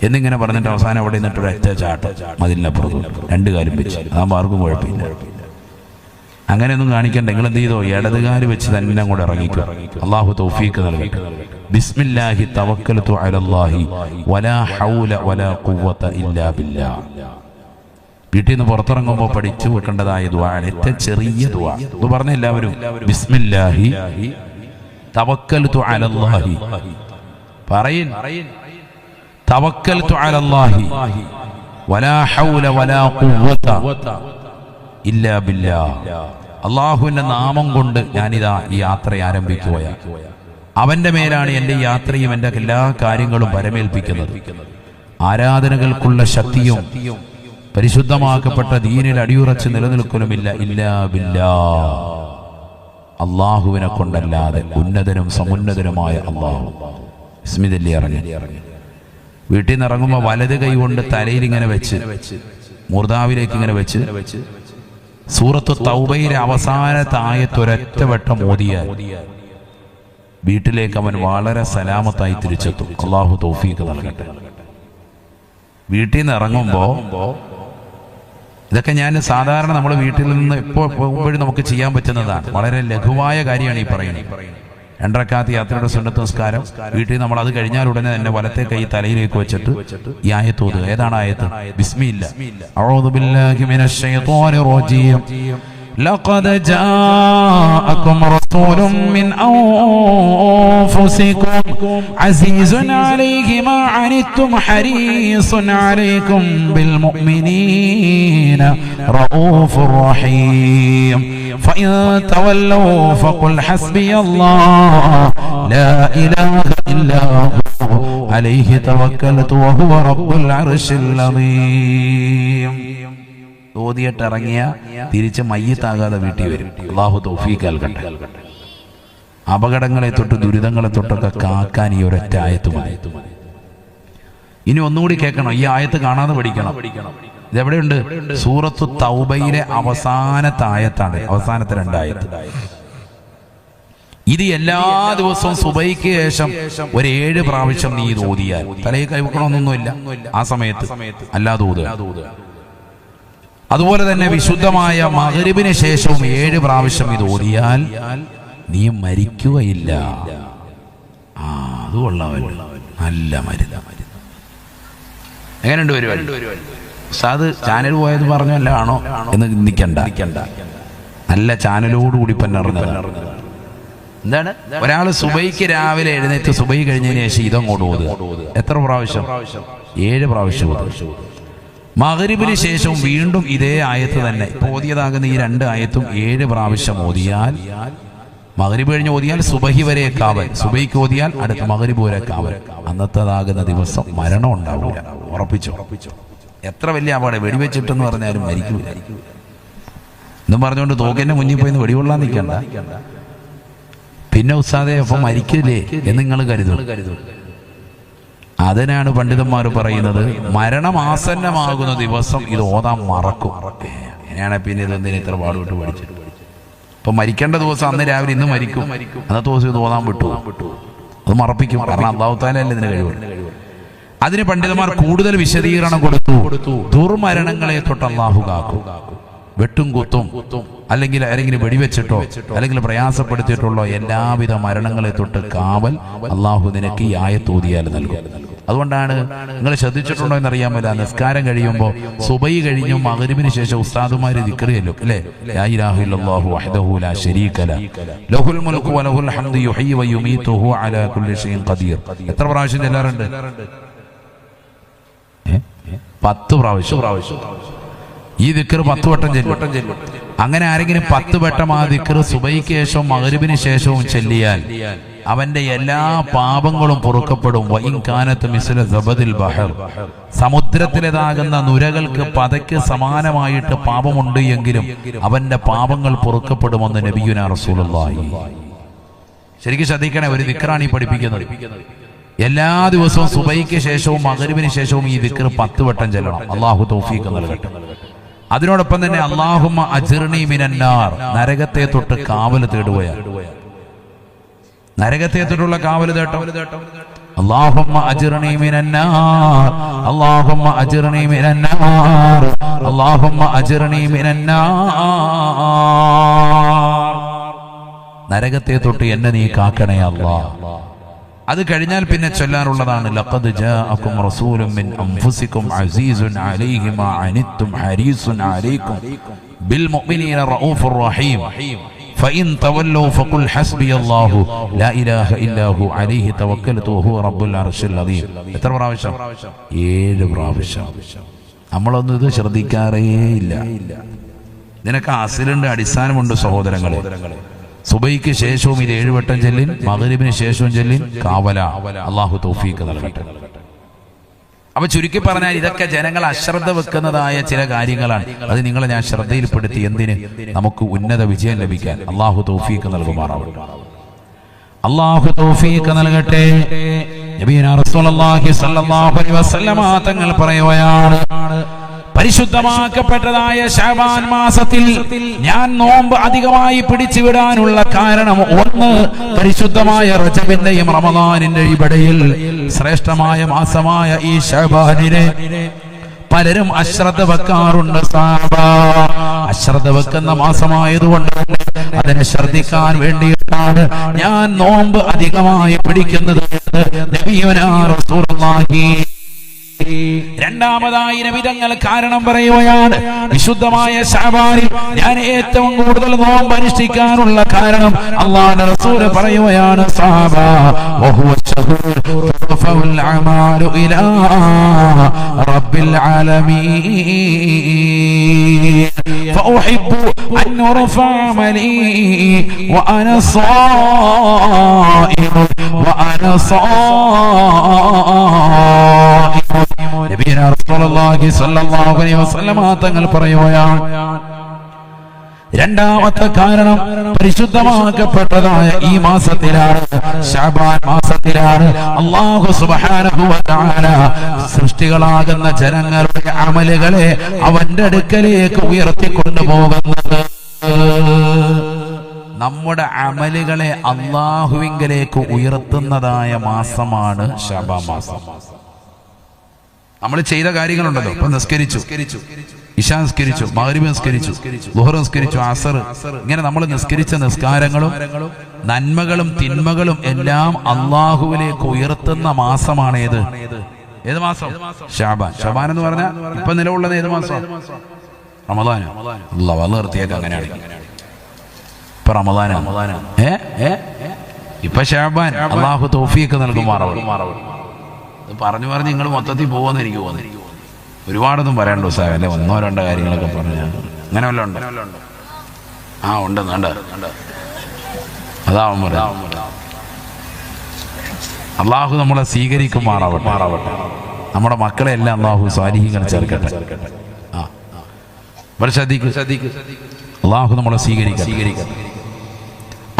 എന്നിങ്ങനെ പറഞ്ഞിട്ട് അവസാനം അവിടെ നിന്നിട്ടൊരു ഒറ്റ ചാട്ടം അതിനപ്പുറത്തും രണ്ട് കാലും വെച്ച്. അതാകുമ്പോൾ ആർക്കും കുഴപ്പമില്ല. അങ്ങനെയൊന്നും കാണിക്കണ്ട. നിങ്ങൾ എന്ത് ചെയ്തോ? ഇടതുകാല് വെച്ച് തന്നെ അങ്ങോട്ട് ഇറങ്ങിക്കോ. അള്ളാഹു തൗഫീഖ് നൽകട്ടെ. ബിസ്മില്ലാഹി തവക്കൽതു അലല്ലാഹി വലാ ഹൗല വലാ ഖുവത ഇല്ലാ ബില്ലാഹ്. വീട്ടിൽ നിന്ന് പുറത്തിറങ്ങുമ്പോൾ പഠിച്ചു വെക്കേണ്ടതായ ദുആ, ഏറ്റവും ചെറിയ ദുആ. ഇത് പറഞ്ഞ എല്ലാവരും ബിസ്മില്ലാഹി തവക്കൽതു അലല്ലാഹി പറയിൻ. തവക്കൽതു അലല്ലാഹി വലാ ഹൗല വലാ ഖുവത ഇല്ലാ ബില്ലാഹ്. അള്ളാഹുവിന്റെ നാമം കൊണ്ട് ഞാനിതാ ഈ യാത്ര ആരംഭിക്കുകയാണ്. അവന്റെ മേലാണ് എൻ്റെ യാത്രയും എൻ്റെ എല്ലാ കാര്യങ്ങളും പരമേൽപ്പിക്കുന്നത്. ആരാധനകൾക്കുള്ള ശക്തിയും പരിശുദ്ധമാക്കപ്പെട്ട ദീനിൽ അടിയുറച്ച് നിലനിൽക്കലുമില്ല ഇല്ലാ ബില്ലാഹ്. അള്ളാഹുവിനെ കൊണ്ടല്ലാതെ ഉന്നതനും സമുന്നതനുമായ അള്ളാഹു. സ്മിതല്ലി ഇറങ്ങി. വീട്ടിൽ നിന്ന് ഇറങ്ങുമ്പോൾ വലത് കൈ കൊണ്ട് തലയിൽ ഇങ്ങനെ വെച്ച് മൂർദാവിലേക്ക് ഇങ്ങനെ വെച്ച് സൂറത്ത് തൗബയിലെ അവസാനത്തെ ആയത്ത് ഒരൊറ്റ വട്ടം ഓതിയാൽ വീട്ടിലേക്ക് അവൻ വളരെ സലാമത്തായി തിരിച്ചെത്തും. അള്ളാഹു തൗഫീഖ് നൽകട്ടെ. വീട്ടിൽ നിന്ന് ഇറങ്ങുമ്പോ ഇതൊക്കെ ഞാൻ സാധാരണ നമ്മൾ വീട്ടിൽ നിന്ന് എപ്പോൾ പോകുമ്പോഴും നമുക്ക് ചെയ്യാൻ പറ്റുന്നതാണ്. വളരെ ലഘുവായ കാര്യമാണ് ഈ പറയുന്നത്. 2 റക്അത്ത് യാത്രയുടെ സുന്നത്ത് നിസ്കാരം. വീട്ടിൽ നമ്മൾ അത് കഴിഞ്ഞാൽ ഉടനെ തന്നെ വലത്തെ കൈ തലയിലേക്ക് വെച്ചിട്ട് ഈ ആയത്ത് ഓതുക. ഏതാണ് ആയത്ത്? ബിസ്മില്ലാ അഊദു ബില്ലാഹി മിനശ് ശൈത്വാനിർ റജീം ലഖദ് ജാഅകും റസൂലും മിൻ അൻഫുസികും അസീസുൻ അലൈഹി മാ അനിത്തും ഹരീസുൻ അലൈക്കും ബിൽ മുഅ്മിനീന റഊഫുർ റഹീം فإن تولوا فقل حسبي الله لا إله إلا هو عليه توكلت وهو رب العرش العظيم. ഓതിയിട്ട് ഇറങ്ങിയ തിരിച്ച് മയ്യത്താകാതെ വീട്ടിൽ വരും. അല്ലാഹു തൗഫീഖ് നൽകട്ടെ. അപകടങ്ങളെ തൊട്ട് ദുരിതങ്ങളെ തൊട്ടൊക്കെ കാക്കാൻ ഈ ഒരൊറ്റ ആയത്ത് മതി. ഇനി ഒന്നുകൂടി കേൾക്കണം. ഈ ആയത്ത് കാണാതെ പഠിക്കണം. ഇതെവിടെയുണ്ട്? സൂറത്തു തൗബയിലെ അവസാനത്തെ ആയത്താണ്. അവസാനത്തെ 2 ആയത്ത്. ഇത് എല്ലാ ദിവസവും സുബൈക്ക് ശേഷം ഒരു 7 പ്രാവശ്യം നീ ഇത് ഓതിയാൽ, തലയിൽ കൈവെക്കണമെന്നൊന്നുമില്ല ആ സമയത്ത്, അല്ലാതെ ഓതുക. അതുപോലെ തന്നെ വിശുദ്ധമായ മഗ്രിബിന് ശേഷവും 7 പ്രാവശ്യം ഇത് ഓതിയാൽ നീ മരിക്കുകയില്ല. അത് കൊള്ളാമല്ലോ, നല്ല മരുന്ന്. എങ്ങനെയുണ്ട് പരിപാടി? ഉസ്താദ് ചാനൽ പോയത് പറഞ്ഞല്ല ആണോ എന്ന് നിൽക്കണ്ട. നല്ല ചാനലോടുകൂടി പന്നറിഞ്ഞതാണ്. എന്താണ്? ഒരാൾ സുബൈക്ക് രാവിലെ എഴുന്നേറ്റ് സുബൈ കഴിഞ്ഞതിന് ശേഷം ഇതങ്ങോട്ട് ഓതുക. എത്ര പ്രാവശ്യം? 7 പ്രാവശ്യം. മഗ്രിബിന് ശേഷവും വീണ്ടും ഇതേ ആയത്ത് തന്നെ, ഓതിയതാകുന്ന ഈ 2 ആയത്തും 7 പ്രാവശ്യം ഓതിയാൽ, മഗ്രിബ് കഴിഞ്ഞ് ഓതിയാൽ സുബഹി വരെ കാവൽ, സുബൈക്ക് ഓതിയാൽ അടുത്ത മഗ്രിബ് വരെ കാവൽ. അന്നത്തേതാകുന്ന ദിവസം മരണം ഉണ്ടാവില്ല. ഉറപ്പിച്ചോ? എത്ര വലിയ അപകടം! വെടിവെച്ചിട്ടെന്ന് പറഞ്ഞാലും മരിക്കൂല എന്നും പറഞ്ഞുകൊണ്ട് തോക്കിന്റെ മുന്നിൽ പോയി വെടികൊള്ളാൻ നിൽക്കണ്ട. പിന്നെ ഉസ്താദേ അപ്പം മരിക്കില്ലേ എന്ന് നിങ്ങൾ കരുതും. അതിനാണ് പണ്ഡിതന്മാർ പറയുന്നത്, മരണം ആസന്നമാകുന്ന ദിവസം ഇത് ഓതാൻ മറക്കും. അങ്ങനെയാണ് പിന്നെ ഇതെന്തിനും ഇത്ര പാടുപെട്ട് പഠിച്ചിട്ട്. ഇപ്പൊ മരിക്കേണ്ട ദിവസം അന്ന് രാവിലെ ഇന്ന് മരിക്കും, അന്നത്തെ ദിവസം ഇത് ഓതാൻ വിട്ടു, അത് മറപ്പിക്കും. കാരണം അല്ലാഹു തആല അല്ലേ ഇതിന് കഴിവ്. അതിന് പണ്ഡിതന്മാർ കൂടുതൽ വിശദീകരണം കൊടുത്തു. ദുർമരണങ്ങളെ തൊട്ട് അല്ലാഹു കാക്കും. വെട്ടും കുത്തും അല്ലെങ്കിൽ ആരെങ്കിലും വെടിവെച്ചിട്ടോ അല്ലെങ്കിൽ പ്രയാസപ്പെടുത്തിയിട്ടുള്ളോ എല്ലാവിധ മരണങ്ങളെ തൊട്ട് കാവൽ അല്ലാഹു നിനക്ക് ഈ ആയത്ത് ഓതിയാൽ നൽകും. അതുകൊണ്ടാണ് നിങ്ങൾ ശ്രദ്ധിച്ചിട്ടുണ്ടോ എന്നറിയാമല്ല, നിസ്കാരം കഴിയുമ്പോൾ സുബൈ കഴിഞ്ഞും മഗ്രിബിന് ശേഷം ഉസ്താദുമാര് ദിക്ർ ചൊല്ലും അല്ലേ? ലാ ഇലാഹ ഇല്ലല്ലാഹു വഹ്ദഹു ലാ ശരീക ലഹു ലഹുൽ മുൽക്കു വലഹുൽ ഹംദു യുഹ്യി വയുമീതു വഹുവ അലാ കുല്ലി ഷൈഇൻ ഖദീർ. എത്ര പ്രാവശ്യം ചൊല്ലാറുണ്ട്? 10 പ്രാവശ്യം. ഈ ദിക്ർ 10 വട്ടം ചൊല്ലും. അങ്ങനെ ആരെങ്കിലും 10 വട്ടം ആ ദിക്ർ സുബൈക്ക് ശേഷവും മഗ്രിബിന് ശേഷവും ചൊല്ലിയാൽ അവന്റെ എല്ലാ പാപങ്ങളും പൊറുക്കപ്പെടും. വഇൻ കാനത മിസ്ല സബദിൽ ബഹർ, സമുദ്രത്തിലേതാകുന്ന നുരകൾക്ക് പതയ്ക്ക് സമാനമായിട്ട് പാപമുണ്ട് എങ്കിലും അവന്റെ പാപങ്ങൾ പൊറുക്കപ്പെടുമെന്ന് നബിയുനാ റസൂലുള്ളാഹി. ശരിക്കും ശ്രദ്ധിക്കണേ, ഒരു ദിക്റാണ് ഈ പഠിപ്പിക്കുന്നത്. എല്ലാ ദിവസവും സുബൈക്ക് ശേഷവും മഗ്‌രിബിന് ശേഷവും ഈ ദിക്ർ 10 വട്ടം ചൊല്ലണം. അല്ലാഹു തൗഫീഖ് നൽകട്ടെ. അതിനോടൊപ്പം തന്നെ അല്ലാഹുമ്മ അജ്ർനി മിനന്നാർ, നരകത്തെ തൊട്ട് കാവൽ തേടുകയാണ്. നരകത്തെ തൊട്ടുള്ള കാവൽ തേട്ടം. അല്ലാഹുമ്മ അജ്ർനി മിനന്നാർ, അല്ലാഹുമ്മ അജ്ർനി മിനന്നാർ, അല്ലാഹുമ്മ അജ്ർനി മിനന്നാർ. നരകത്തെ തൊട്ട് എന്നെ നീ കാക്കണേ അല്ലാഹ്. അത് കഴിഞ്ഞാൽ പിന്നെ ചൊല്ലാറുള്ളതാണ് ലഖദ് ജാഅകും റസൂലുൻ മിൻ അൻഫുസികും അസീസുൻ അലൈഹി മാ അനിത്തും ഹരീസുൻ അലൈക്കും ബിൽ മുഅ്മിനീന റഊഫുർ റഹീം ഫഇൻ തവല്ലൂ ഫഖുൽ ഹസ്ബിയല്ലാഹു ലാ ഇലാഹ ഇല്ലാ ഹു അലൈഹി തവക്കൽതു വഹുവ റബ്ബുൽ അർശിൽ അദീം. എത്ര പ്രാവശ്യം? 7 പ്രാവശ്യം. നമ്മളൊന്നും ഇത് ശ്രദ്ധിക്കാറേ ഇല്ല. ഇതിനൊക്കെ അസിലുണ്ട്, അടിസ്ഥാനമുണ്ട് സഹോദരങ്ങളെ. സുബൈക്ക് ശേഷവും ഇത് 7 വട്ടം ചൊല്ലിൻ, മഗ്‌രിബിന് ശേഷവും ചൊല്ലിൻ. കാവല. അല്ലാഹു തൗഫീഖ് നൽകട്ടെ. അപ്പൊ ചുരുക്കി പറഞ്ഞാൽ ഇതൊക്കെ ജനങ്ങൾ അശ്രദ്ധ വെക്കുന്നതായ ചില കാര്യങ്ങളാണ്. അത് നിങ്ങളെ ഞാൻ ശ്രദ്ധയിൽപ്പെടുത്തി. എന്തിന്? നമുക്ക് ഉന്നത വിജയം ലഭിക്കാൻ. അല്ലാഹു തൗഫീഖ് നൽകുമാറാവട്ടെ. അല്ലാഹു തൗഫീഖ് നൽകട്ടെ. നബിയുനാ റസൂലുള്ളാഹി സ്വല്ലല്ലാഹു അലൈഹി വസല്ലമ തങ്ങൾ പറയുകയാണ്, പരിശുദ്ധമാക്കപ്പെട്ടതായ ശഅബാൻ മാസത്തിൽ ഞാൻ നോമ്പ് അധികമായി പിടിച്ചുവിടാനുള്ള കാരണം, ഒന്ന്, പരിശുദ്ധമായ റജബിന്റെയും റമദാനിന്റെയും ഇടയിൽ ശ്രേഷ്ഠമായ മാസമായ ഈ ശഅബാനിനെ പലരും അശ്രദ്ധ വെക്കാറുണ്ട്. അശ്രദ്ധ വെക്കുന്ന മാസമായതുകൊണ്ട് അതിനെ ശ്രദ്ധിക്കാൻ വേണ്ടിയിട്ടാണ് ഞാൻ നോമ്പ് അധികമായി പിടിക്കുന്നത്. നബിയുനാ റസൂലുള്ളാഹി. രണ്ടാമതായി നബി തങ്ങൾ കാരണം പറയുകയാണ്, വിശുദ്ധമായ ശഅബാനിൽ ഞാൻ ഏറ്റവും കൂടുതൽ നോമ്പ് അനുഷ്ഠിക്കാനുള്ള കാരണം അല്ലാഹുവിന്റെ റസൂൽ പറയുകയാണ്, സഹാബ വഹുവ ശഹ്റു തുർഫഉൽ അമാലു ഇലാ റബ്ബിൽ ആലമീൻ ഫഉഹിബ്ബു അൻ യുർഫഅ അമലി വഅന സായിം വഅന സായിം. നബിയുനാ റസൂലുള്ളാഹി സ്വല്ലല്ലാഹു അലൈഹി വസല്ലമ തങ്ങൾ പറയുകയാണ്, രണ്ടാമത്തെ കാരണം പരിശുദ്ധമാക്കപ്പെട്ടതായ ഈ മാസത്തിലാണ്, ശഅബാൻ മാസത്തിലാണ് അല്ലാഹു സുബ്ഹാനഹു വ തആല സൃഷ്ടികളാകുന്ന ജനങ്ങളുടെ അമലുകളെ അവന്റെ അടുക്കലേക്ക് ഉയർത്തിക്കൊണ്ടുപോകുന്നത്. നമ്മുടെ അമലുകളെ അല്ലാഹുവിങ്കലേക്ക് ഉയർത്തുന്നതായ മാസമാണ് ശഅബാൻ മാസം. നമ്മൾ ചെയ്ത കാര്യങ്ങളുണ്ടല്ലോ. ഇപ്പൊ നിസ്കരിച്ചു, ഇശാ നിസ്കരിച്ചു, മഗ്‌രിബ് നിസ്കരിച്ചു, ളുഹർ നിസ്കരിച്ചു, അസർ, ഇങ്ങനെ നമ്മൾ നിസ്കരിച്ച നിസ്കാരങ്ങളും നന്മകളും തിന്മകളും എല്ലാം അല്ലാഹുവിലേക്ക് ഉയർത്തുന്ന മാസമാണ് ഏത്? ഏത് മാസം? ശഅബാൻ. ശഅബാൻ എന്ന് പറഞ്ഞാൽ ഇപ്പൊ നിലവുള്ളത് ഏത് മാസം? റമദാൻ. അല്ലാഹ് വളർത്തിയേക്ക് അങ്ങനെയാണ്. ഇപ്പൊ റമദാനാണ്. ഇപ്പൊ ശഅബാൻ. അല്ലാഹു തൗഫീഖ് നൽകുമാറാവട്ടെ. പറഞ്ഞു പറഞ്ഞ് നിങ്ങൾ മൊത്തത്തിൽ പോകുമെന്ന് എനിക്ക് തോന്നുന്നു. ഒരുപാടൊന്നും പറയണ്ടോ സാഹ, അല്ലെ? 1-2 കാര്യങ്ങളൊക്കെ പറഞ്ഞു. അങ്ങനെ വല്ല ഉണ്ട്? ആ ഉണ്ട്. അതാവും പറയാം. അള്ളാഹു നമ്മളെ സ്വീകരിക്കുമാറാവട്ടെ. നമ്മുടെ മക്കളെ എല്ലാം അള്ളാഹു സ്വാലിഹീങ്ങൾ ചേർക്കട്ടെ. ശ്രദ്ധിക്കും. അള്ളാഹു നമ്മളെ സ്വീകരിക്കട്ടെ.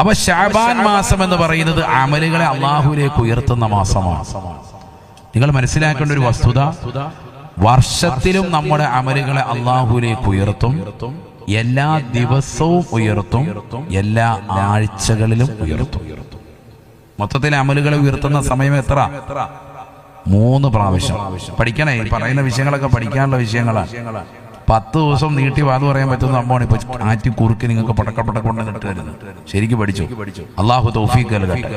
അപ്പൊ ശഅബാൻ മാസം എന്ന് പറയുന്നത് അമലുകളെ അള്ളാഹുവിലേക്ക് ഉയർത്തുന്ന മാസമാണ്. നിങ്ങൾ മനസ്സിലാക്കേണ്ട ഒരു വസ്തുത, വർഷത്തിലും നമ്മുടെ അമലുകളെ അള്ളാഹുവിലേക്ക് ഉയർത്തും. എല്ലാ ദിവസവും ഉയർത്തും, എല്ലാ ആഴ്ചകളിലും ഉയർത്തും. മൊത്തത്തിൽ അമലുകളെ ഉയർത്തുന്ന സമയം എത്ര? 3 പ്രാവശ്യം. പഠിക്കണേ, ഈ പറയുന്ന വിഷയങ്ങളൊക്കെ പഠിക്കാനുള്ള വിഷയങ്ങളാണ്. 10 ദിവസം നീട്ടി വാത് പറയാൻ പറ്റുന്ന സംഭവമാണ് ഇപ്പൊ ആറ്റി കുറുക്കി നിങ്ങൾക്ക് പടക്കൊണ്ട് നിട്ട് തരുന്നത്. ശരിക്കും പഠിച്ചു. അള്ളാഹു തൗഫീഖ് നൽകട്ടെ.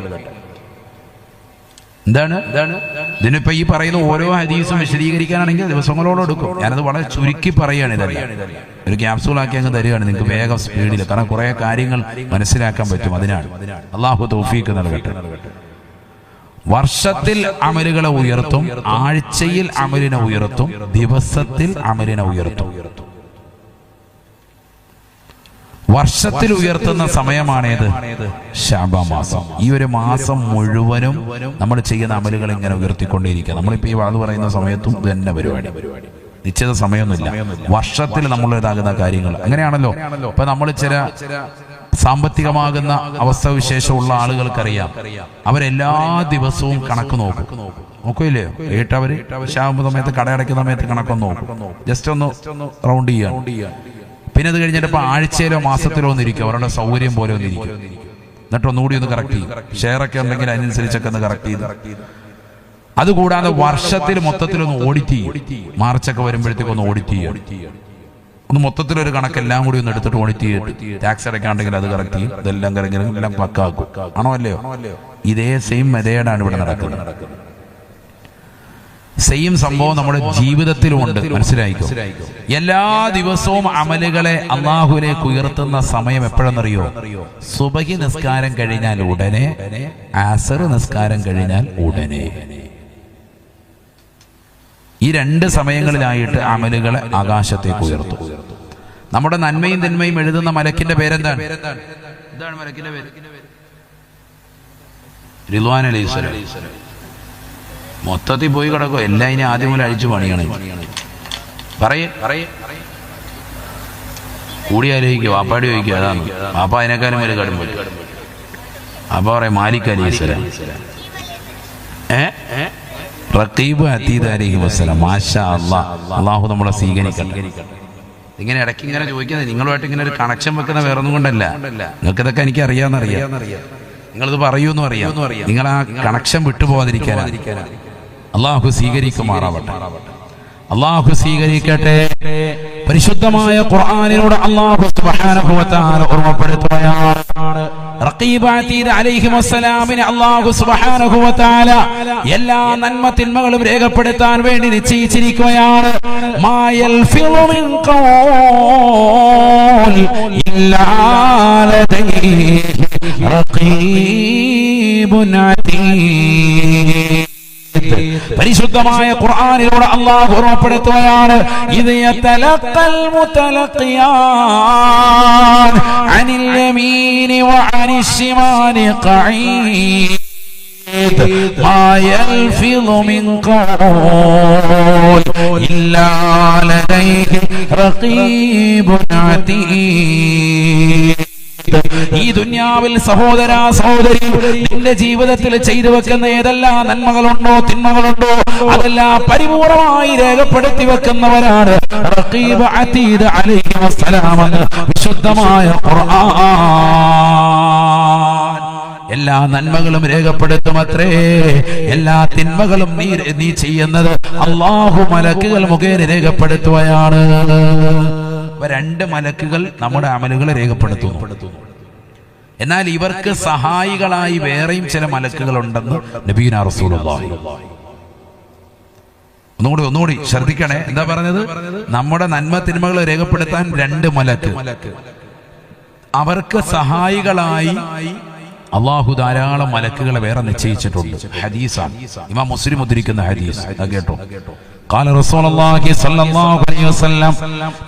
എന്താണ് ഇതിനിപ്പോ ഈ പറയുന്ന ഓരോ ഹദീസും വിശദീകരിക്കാനാണെങ്കിൽ ദിവസങ്ങളോട് എടുക്കും. ഞാനത് വളരെ ചുരുക്കി പറയുകയാണ്. ഇതെല്ലാം ഒരു ക്യാപ്സൂൾ ആക്കി അങ്ങ് തരികയാണ് നിങ്ങൾക്ക് വേഗം സ്പീഡിൽ. കാരണം കുറെ കാര്യങ്ങൾ മനസ്സിലാക്കാൻ പറ്റും. അതിനാണ്. അള്ളാഹു തൗഫീഖ് നൽകട്ടെ. വർഷത്തിൽ അമലുകളെ ഉയർത്തും, ആഴ്ചയിൽ അമലിനെ ഉയർത്തും, ദിവസത്തിൽ അമലിനെ ഉയർത്തും. വർഷത്തിൽ ഉയർത്തുന്ന സമയമാണേത്? ശഅബാൻ മാസം. ഈ ഒരു മാസം മുഴുവനും നമ്മൾ ചെയ്യുന്ന അമലുകൾ ഇങ്ങനെ ഉയർത്തിക്കൊണ്ടേയിരിക്കുക. നമ്മളിപ്പോ ഈ വാത് പറയുന്ന സമയത്തും ഇത് തന്നെ പരിപാടി, നിശ്ചിത സമയമൊന്നുമില്ല. വർഷത്തിൽ നമ്മളുടേതാകുന്ന കാര്യങ്ങൾ അങ്ങനെയാണല്ലോ. ഇപ്പൊ നമ്മൾ ചില സാമ്പത്തികമാകുന്ന അവസ്ഥാവിശേഷമുള്ള ആളുകൾക്കറിയാം, അവരെല്ലാ ദിവസവും കണക്ക് നോക്കൂല്ലേ? അവര് ശാമ്പ സമയത്ത് കടയടയ്ക്കുന്ന സമയത്ത് കണക്കൊന്ന് നോക്കും, ജസ്റ്റ് ഒന്ന് റൗണ്ട് ചെയ്യാം. പിന്നെ അത് കഴിഞ്ഞിട്ട് ഇപ്പൊ ആഴ്ചയിലോ മാസത്തിലോ ഒന്നിരിക്കും, അവരുടെ സൗകര്യം പോലെ ഒന്നിരിക്കും. എന്നിട്ട് ഒന്നുകൂടി ഒന്ന് കറക്റ്റ് ചെയ്യും. ഷെയറൊക്കെ ഉണ്ടെങ്കിൽ അതിനനുസരിച്ചൊക്കെ ഒന്ന് കറക്റ്റ് ചെയ്ത്. അതുകൂടാതെ വർഷത്തിൽ മൊത്തത്തിലൊന്ന് ഓഡിറ്റ് ചെയ്യും. മാർച്ചൊക്കെ വരുമ്പോഴത്തേക്ക് ഒന്ന് ഓഡിറ്റ് ചെയ്യും. ഒന്ന് മൊത്തത്തിലൊരു കണക്കെല്ലാം കൂടി ഒന്ന് എടുത്തിട്ട് ഓഡിറ്റ് ചെയ്യും. ടാക്സ് അടയ്ക്കാണ്ടെങ്കിൽ അത് കറക്റ്റ് ചെയ്യും. ഇതെല്ലാം കറങ്ങി എല്ലാം പക്കാക്കും. ആണോ അല്ലയോ? ഇതേ സെയിം മെതേഡാണ് ഇവിടെ നടക്കുന്നത്. സെയിം സംഭവം നമ്മുടെ ജീവിതത്തിലുമുണ്ട്. മനസ്സിലായിക്കോ? എല്ലാ ദിവസവും അമലുകളെ അള്ളാഹുവിലേക്ക് ഉയർത്തുന്ന സമയം എപ്പോഴെന്നറിയോ? സുബഹി നിസ്കാരം കഴിഞ്ഞാൽ ഉടനെ, അസർ നിസ്കാരം കഴിഞ്ഞാൽ ഉടനെ. ഈ രണ്ട് സമയങ്ങളിലായിട്ട് അമലുകളെ ആകാശത്തേക്ക് ഉയർത്തും. നമ്മുടെ നന്മയും തിന്മയും എഴുതുന്ന മലക്കിന്റെ പേരെന്താണ്? എന്താണ് മലക്കിന്റെ പേര്? റിദ്വാൻ അലൈഹിസ്സലാം. മൊത്തത്തിൽ പോയി കിടക്കും. എല്ലാം ഇനി ആദ്യം മുതൽ അഴിച്ചു പണിയാണ്. പറയേ കൂടി ആലോചിക്കുക. വാപ്പാടി ചോദിക്കുക. അതാണ് വാപ്പ അതിനേക്കാളും വലിയ കടും പറ്റും. അപ്പൊ പറയും മാലിക് അലൈഹിസ്സലാം, റഖീബ് അതീദ് അലൈഹി വസല്ലം. മാഷാ അല്ലാഹ്. അള്ളാഹു നമ്മളെ സ്വീകരിക്കട്ടെ. ഇങ്ങനെ ഇടയ്ക്ക് ഇങ്ങനെ ചോദിക്കുന്നത് നിങ്ങളുമായിട്ട് ഇങ്ങനെ ഒരു കണക്ഷൻ വെക്കുന്ന വേറൊന്നും കൊണ്ടല്ല. നിങ്ങൾക്കിതൊക്കെ എനിക്ക് അറിയാമെന്നറിയാം. നിങ്ങളിത് പറയൂന്നും അറിയാം. നിങ്ങൾ ആ കണക്ഷൻ വിട്ടുപോകാതിരിക്കാനാണ്. അള്ളാഹു സ്വീകരിക്കുമാറാവട്ടെ. അള്ളാഹു സ്വീകരിക്കട്ടെ. പരിശുദ്ധമായ ഖുർആനിലൂടെ അല്ലാഹു സുബ്ഹാനഹു വ തആല ഓർമ്മപ്പെടുത്തുകയാണ്. റഖീബ് അതീദ് അലൈഹി വസല്ലമിനെ അല്ലാഹു സുബ്ഹാനഹു വ തആല എല്ലാ നന്മ തിന്മകളും രേഖപ്പെടുത്താൻ വേണ്ടി നിശ്ചയിച്ചിരിക്കുകയാണ്. മാ യൽഫിളു മിൻ ഖൗൽ ഇല്ലാ ലദൈഹി റഖീബുൻ അതീദ്. പരിശുദ്ധമായ ഖുർആനിലൂടെ അല്ലാഹു ഓർമ്മപ്പെടുത്തുകയാണ്. ഇത് യതലഖൽ മുതലഖിയാൻ അനിൽ യമീനി വഅനിശ് ശിമാലി ഖഈദ് മാ യൽഫിളു മിൻ ഖൗൽ ഇല്ലാ ലദൈഹി റഖീബുൻ അതീദ്. ഈ ദുനിയാവിൽ സഹോദര സഹോദരി, നിന്റെ ജീവിതത്തിൽ ചെയ്തു വെക്കുന്ന ഏതെല്ലാം നന്മകളുണ്ടോ തിന്മകളുണ്ടോ അതെല്ലാം പരിപൂർണമായി രേഖപ്പെടുത്തി വെക്കുന്നവരാണ് റഖീബ് അതീദ് അലൈഹി വസല്ലം എന്ന വിശുദ്ധമായ ഖുർആൻ. എല്ലാ നന്മകളും രേഖപ്പെടുത്തുമത്രേ. എല്ലാ തിന്മകളും നീ ചെയ്യുന്നത് അല്ലാഹു മലക്കുകൾ മുഖേന രേഖപ്പെടുത്തുകയാണ്. രണ്ട് മലക്കുകൾ നമ്മുടെ അമലുകളെ രേഖപ്പെടുത്തുന്നു. എന്നാൽ ഇവർക്ക് സഹായികളായി വേറെയും ചില മലക്കുകൾ ഉണ്ടെന്ന് നബിയുനാ റസൂലുള്ളാഹി. ഒന്നുകൂടി ശ്രദ്ധിക്കണേ. എന്താ പറഞ്ഞത്? നമ്മുടെ നന്മ തിന്മകൾ രേഖപ്പെടുത്താൻ രണ്ട് മലക്ക്, അവർക്ക് സഹായികളായി അള്ളാഹു ധാരാളം മലക്കുകളെ വേറെ നിശ്ചയിച്ചിട്ടുണ്ട്. ഹദീസാണ്, ഇമാം മുസ്ലിം ഉദ്ധരിക്കുന്ന ഹദീസ്. കേട്ടോ, قال رسول الله صلى الله عليه وسلم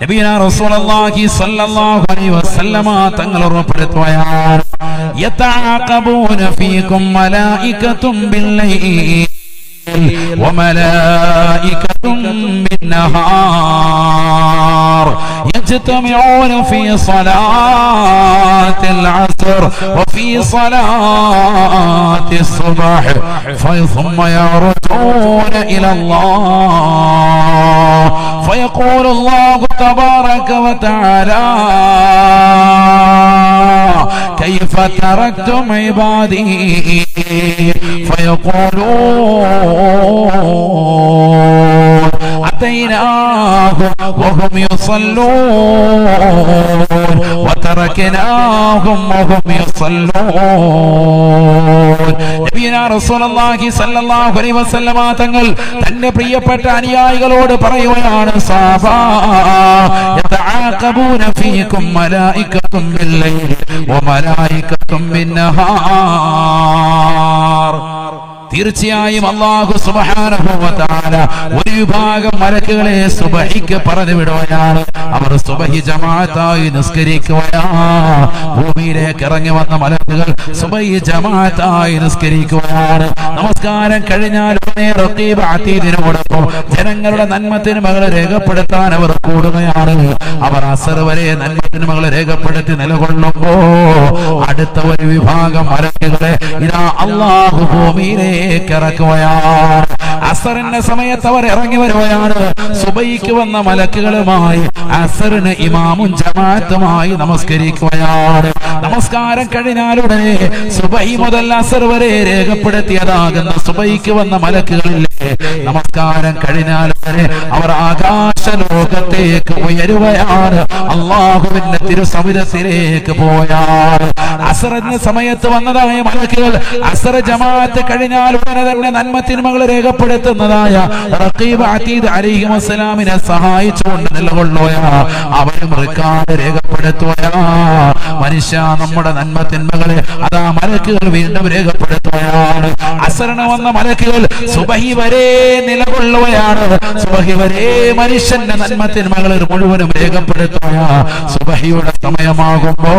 നബിയാ റസൂലുള്ളാഹി സ്വല്ലല്ലാഹു അലൈഹി വസല്ലം തങ്ങൾ ഉറപ്പെടുത്തുകയാണ്. യതഅഖബൂന ഫീകും മലായികത്തും ബില്ലൈൽ وملائكة بالنهار يجتمعون في صلاة العصر وفي صلاة الصبح ثم يرجعون إلى الله فيقول الله تبارك وتعالى كيف تركتم عبادي فيقولون أتيناهم وهم يصلون وتركناهم وهم يصلون. നബിയാ റസൂലുള്ളാഹി സ്വല്ലല്ലാഹു അലൈഹി വസല്ലം തങ്ങൾ തന്റെ പ്രിയപ്പെട്ട അനുയായികളോട് പറയുകയാണ്, സഹാബാ യതആഖബൂന ഫീകും മലായികത്തും ബില്ലൈൽ വമലായികത്തും ബിന്നഹാർ. തീർച്ചയായും അല്ലാഹു സുബ്ഹാനഹു വ തആല ഒരു വിഭാഗം മലക്കുകളെ സുബഹിക്ക് പറഞ്ഞു വിടുകയാണ്. അവർ സുബഹി ജമാഅത്തായി നിസ്കരിക്കുകയാണ്. ഭൂമിയിലേക്ക് ഇറങ്ങി വന്ന മലക്കുകൾ സുബഹി ജമാഅത്തായി നിസ്കരിക്കുകയാണ്. നമസ്കാരം കഴിഞ്ഞാൽ റഖീബ് അതീദിനോടൊപ്പം ജനങ്ങളുടെ നന്മത്തിന്മകൾ രേഖപ്പെടുത്താൻ അവർ കൂടുകയാണ്. അവർ അസർ വരെ നന്മത്തിന്മകൾ രേഖപ്പെടുത്തി നിലകൊള്ളുമ്പോ അടുത്ത ഒരു വിഭാഗം മലക്കുകളെ ഇതാ അല്ലാഹു ഭൂമിയിലേക്ക് ഇറക്കുകയാണ്. അസറിന്റെ സമയത്ത് അവർ ഇറങ്ങി വരുകയാണ്. സുബഹിക്ക് വന്ന മലക്കുകളുമായി അസറിന് ഇമാമും ജമാഅത്തുമായി നമസ്കരിക്കുകയാണ്. നമസ്കാരം കഴിഞ്ഞാലുടനെ സുബഹി മുതൽ അസർ വരെ രേഖപ്പെടുത്തിയതാകുന്ന സുബഹിക്ക് വന്ന മലക്കുകളില്ലേ, നമസ്കാരം കഴിഞ്ഞാലുടനെ അവർ ആകാശ ലോകത്തേക്ക് ഉയരുകയാണ്. അല്ലാഹുവിന്റെ തിരുസവിധത്തിലേക്ക് പോയാണ്. അസറിന്റെ സമയത്ത് വന്നതായ മലക്കുകൾ അസർ ജമാഅത്ത് കഴിഞ്ഞാൽ ഉടനെ തന്നെ നന്മത്തിന്മകൾ രേഖപ്പെടുത്തുന്നതായ റഖീബ് അതീദ് അലൈഹിം അസ്സലാമിനെ സഹായിച്ചുകൊണ്ട് നിലകൊള്ളുകയാണ്. അവരും റിക്കാർഡ് രേഖപ്പെടുത്തുകയാണ്. മനുഷ്യ, നമ്മുടെ നന്മത്തിന്മകളെ അതാ മലക്കുകൾ വീണ്ടും രേഖപ്പെടുത്തുകയാണ്. അസറിന് വന്ന മലക്കുകൾ സുബഹി വരെ നിലകൊള്ളുകയാണ്. സുബഹി വരെ മനുഷ്യന്റെ നന്മത്തിന്മകൾ മുഴുവനും രേഖപ്പെടുത്തുകയാണ്. സുബഹിയുടെ സമയമാകുമ്പോ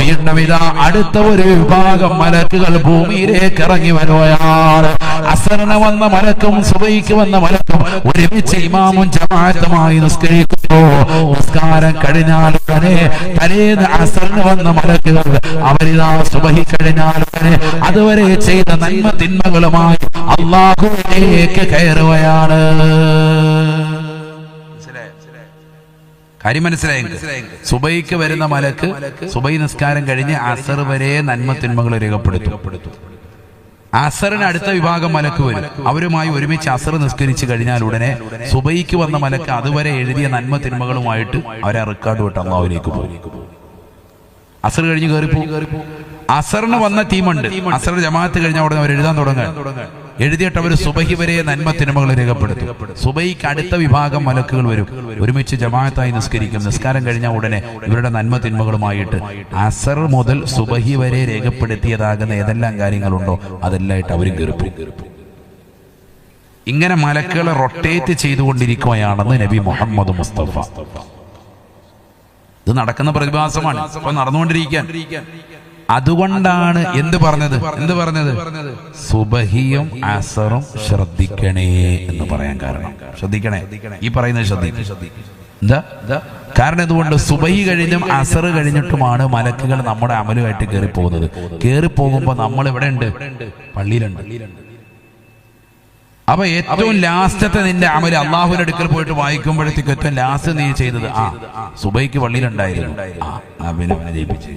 വീണ്ടും ഇതാ അടുത്ത ഒരു വിഭാഗം മലക്കുകൾ ഭൂമിയിലേക്ക് ഇറങ്ങി വരുകയാണ്. അസറിന് വന്ന മലക്കും സുബഹിക്ക് വന്ന മലക്കും ഒരുമിച്ച് ഇമാമും ജമാഅത്തുമായി നിസ്കരിക്കുന്നു. നിസ്കാരം കഴിഞ്ഞാൽ ഉടനെ തലേന്ന് അസറിന് വന്ന മലക്കുകൾ അവരിതാ സുബഹി കഴിഞ്ഞാൽ ഉടനെ അതുവരെ ചെയ്ത നന്മ തിന്മകളുമായി അല്ലാഹുവിലേക്ക് കയറുകയാണ്. കാര്യം മനസ്സിലായെങ്കിൽ സുബഹിക്ക് വരുന്ന മലക്ക് സുബഹി നിസ്കാരം കഴിഞ്ഞ് അസർ വരെ നന്മ തിന്മകൾ രേഖപ്പെടുത്തും. അസറിന് അടുത്ത വിഭാഗം മലക്ക് വരും. അവരുമായി ഒരുമിച്ച് അസർ നിസ്കരിച്ചു കഴിഞ്ഞാൽ ഉടനെ സുബഹിക്ക് വന്ന മലക്ക് അതുവരെ എഴുതിയ നന്മ തിന്മകളുമായിട്ട് അവരെ റിക്കാർഡ് വിട്ട് അല്ലാഹുവിലേക്ക് പോകും. അസർ കഴിഞ്ഞ് കയറിപ്പോ. അസറിന് വന്ന ടീമുണ്ട്. അസർ ജമാഅത്ത് കഴിഞ്ഞ ഉടനെ അവർ എഴുതാൻ തുടങ്ങാൻ എഴുതിയിട്ട് അവർ സുബഹി വരെ നന്മ തിന്മകൾ രേഖപ്പെടുത്തും. സുബഹിക്ക് അടുത്ത വിഭാഗം മലക്കുകൾ വരും. ഒരുമിച്ച് ജമാഅത്തായി നിസ്കരിക്കും. നിസ്കാരം കഴിഞ്ഞ ഉടനെ ഇവരുടെ നന്മ തിന്മകളുമായിട്ട് അസർ മുതൽ സുബഹി വരെ രേഖപ്പെടുത്തിയതാകുന്ന ഏതെല്ലാം കാര്യങ്ങളുണ്ടോ അതെല്ലാമായിട്ട് അവരും കയറിപ്പോയി. ഇങ്ങനെ മലക്കുകളെ റൊട്ടേറ്റ് ചെയ്തുകൊണ്ടിരിക്കുകയാണെന്ന് നബി മുഹമ്മദ് മുസ്തഫ. ഇത് നടക്കുന്ന പ്രതിഭാസമാണ്, ഇപ്പൊ നടന്നുകൊണ്ടിരിക്കാൻ. അതുകൊണ്ടാണ് എന്ത് പറഞ്ഞത് സുബഹിയും അസറും ശ്രദ്ധിക്കണേ എന്ന് പറയാൻ കാരണം. ശ്രദ്ധിക്കണേ, ഈ പറയുന്നത് എന്താ കാരണം? എന്തുകൊണ്ട്? സുബഹി കഴിഞ്ഞും അസർ കഴിഞ്ഞിട്ടുമാണ് മലക്കുകൾ നമ്മുടെ അമലുമായിട്ട് കയറിപ്പോകുന്നത്. കയറിപ്പോകുമ്പോ നമ്മൾ എവിടെ ഉണ്ട്? പള്ളിയിലുണ്ട്. അപ്പൊ ഏറ്റവും ലാസ്റ്റത്തെ നിന്റെ അമല് അള്ളാഹുവിന്റെ അടുക്കൽ പോയിട്ട് വായിക്കുമ്പോഴത്തേക്ക് ഏറ്റവും ലാസ്റ്റ് നീ ചെയ്തത് സുബഹിക്ക് പള്ളിയിലുണ്ടായിരുന്നു. പിന്നെ അവനെ ജയിപ്പിച്ചു.